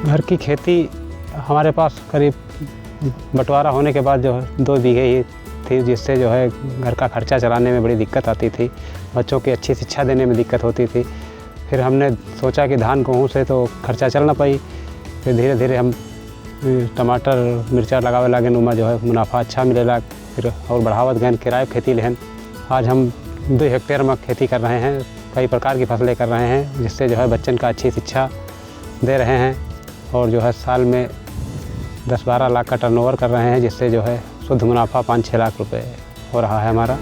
घर की खेती हमारे पास करीब बंटवारा होने के बाद जो है 2 बीघे ही थी, जिससे जो है घर का खर्चा चलाने में बड़ी दिक्कत आती थी, बच्चों की अच्छी शिक्षा देने में दिक्कत होती थी। फिर हमने सोचा कि धान गेहूँ से तो खर्चा चल ना पाई, फिर धीरे धीरे हम टमाटर मिर्चा लगावे लगे, नुमा जो है मुनाफा अच्छा मिले लग, फिर और बढ़ावत गए, किराए खेती लेहन। आज हम 2 हेक्टेयर में खेती कर रहे हैं, कई प्रकार की फसलें कर रहे हैं, जिससे जो है बच्चन का अच्छी शिक्षा दे रहे हैं और जो है साल में 10-12 लाख का टर्नओवर कर रहे हैं, जिससे जो है शुद्ध मुनाफा 5-6 लाख रुपए हो रहा है हमारा।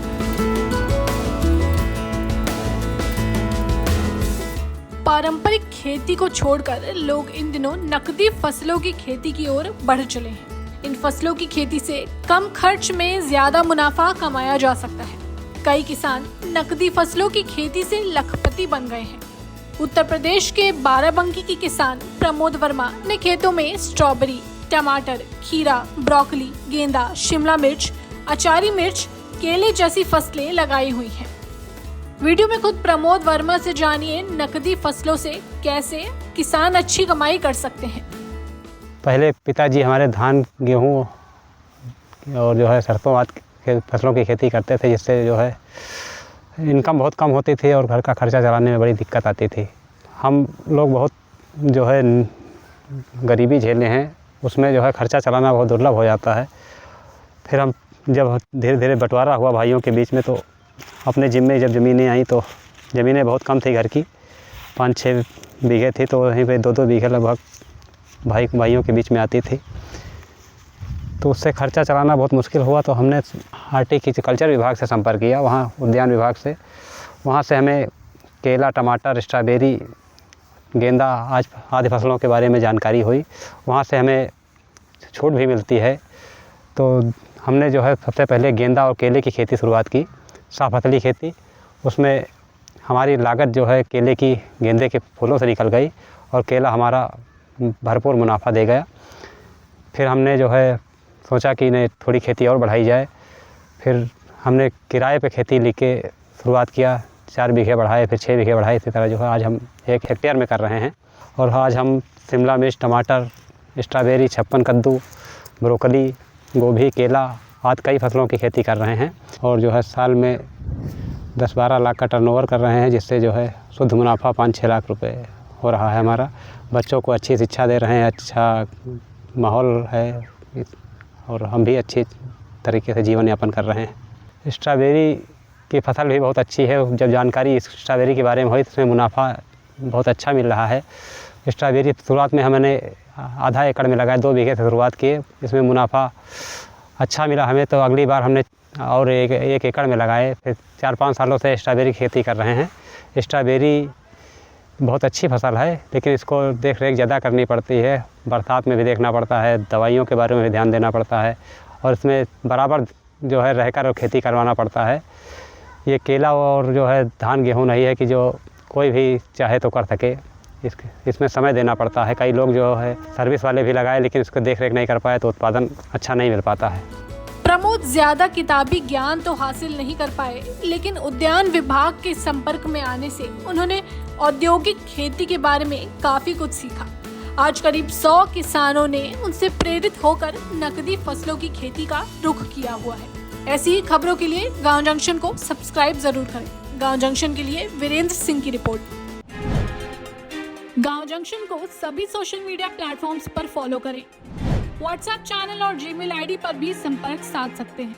पारंपरिक खेती को छोड़कर लोग इन दिनों नकदी फसलों की खेती की ओर बढ़ चले हैं। इन फसलों की खेती से कम खर्च में ज्यादा मुनाफा कमाया जा सकता है। कई किसान नकदी फसलों की खेती से लखपति बन गए हैं। उत्तर प्रदेश के बाराबंकी के किसान प्रमोद वर्मा ने खेतों में स्ट्रॉबेरी, टमाटर, खीरा, ब्रोकली, गेंदा, शिमला मिर्च, अचारी मिर्च, केले जैसी फसलें लगाई हुई हैं। वीडियो में खुद प्रमोद वर्मा से जानिए नकदी फसलों से कैसे किसान अच्छी कमाई कर सकते हैं। पहले पिताजी हमारे धान गेहूँ और जो है सरसों आदि के फसलों की खेती करते थे, जिससे जो है इनकम बहुत कम होती थी और घर का खर्चा चलाने में बड़ी दिक्कत आती थी। हम लोग बहुत जो है गरीबी झेले हैं, उसमें जो है खर्चा चलाना बहुत दुर्लभ हो जाता है। फिर हम जब धीरे धीरे बंटवारा हुआ भाइयों के बीच में, तो अपने ज़िम्मे जब ज़मीनें आई तो ज़मीनें बहुत कम थी, घर की 5-6 बीघे थी, तो वहीं पे 2-2 बीघे लगभग भाइयों के बीच में आती थी, तो उससे खर्चा चलाना बहुत मुश्किल हुआ। तो हमने हार्टिकल्चर विभाग से संपर्क किया, वहाँ उद्यान विभाग से। वहाँ से हमें केला, टमाटर, स्ट्रॉबेरी, गेंदा आदि फसलों के बारे में जानकारी हुई। वहाँ से हमें छूट भी मिलती है। तो हमने जो है सबसे पहले गेंदा और केले की खेती शुरुआत की, साफतली खेती। उसमें हमारी लागत जो है केले की, गेंदे के फूलों से निकल गई और केला हमारा भरपूर मुनाफा दे गया। फिर हमने जो है सोचा कि नहीं, थोड़ी खेती और बढ़ाई जाए। फिर हमने किराए पे खेती लेके शुरुआत किया, 4 बीघे बढ़ाए, फिर 6 बीघे बढ़ाए। इसी तरह जो है आज हम 1 हेक्टेयर में कर रहे हैं। और आज हम शिमला मिर्च, टमाटर, स्ट्रॉबेरी, 56 कद्दू, ब्रोकली, गोभी, केला आदि कई फसलों की खेती कर रहे हैं और जो है साल में 10-12 लाख का टर्नओवर कर रहे हैं, जिससे जो है शुद्ध मुनाफा 5-6 लाख रुपए हो रहा है हमारा। बच्चों को अच्छी शिक्षा दे रहे हैं, अच्छा माहौल है और हम भी अच्छी तरीके से जीवन यापन कर रहे हैं। स्ट्रॉबेरी की फसल भी बहुत अच्छी है। जब जानकारी स्ट्रॉबेरी के बारे में हुई तो इसमें मुनाफा बहुत अच्छा मिल रहा है। स्ट्रॉबेरी शुरुआत में हमने आधा एकड़ में लगाया, 2 बीघे से शुरुआत किए, इसमें मुनाफा अच्छा मिला हमें। तो अगली बार हमने और 1 एकड़ में लगाए। फिर 4-5 सालों से स्ट्रॉबेरी की खेती कर रहे हैं। स्ट्रॉबेरी बहुत अच्छी फसल है, लेकिन इसको देख रेख ज़्यादा करनी पड़ती है। बरसात में भी देखना पड़ता है, दवाइयों के बारे में भी ध्यान देना पड़ता है और इसमें बराबर जो है रहकर खेती करवाना पड़ता है। ये केला और जो है धान गेहूँ नहीं है कि जो कोई भी चाहे तो कर सके, इसमें समय देना पड़ता है। कई लोग जो है सर्विस वाले भी लगाए, लेकिन इसको देख रेख नहीं कर पाए तो उत्पादन अच्छा नहीं मिल पाता है। प्रमोद ज्यादा किताबी ज्ञान तो हासिल नहीं कर पाए, लेकिन उद्यान विभाग के संपर्क में आने से उन्होंने औद्योगिक खेती के बारे में काफी कुछ सीखा। आज करीब 100 किसानों ने उनसे प्रेरित होकर नकदी फसलों की खेती का रुख किया हुआ है। ऐसी ही खबरों के लिए गांव जंक्शन को सब्सक्राइब जरूर करें। गांव जंक्शन के लिए वीरेंद्र सिंह की रिपोर्ट। गांव जंक्शन को सभी सोशल मीडिया प्लेटफॉर्म्स पर फॉलो करें। व्हाट्सएप चैनल और जीमेल आईडी पर भी संपर्क साध सकते हैं।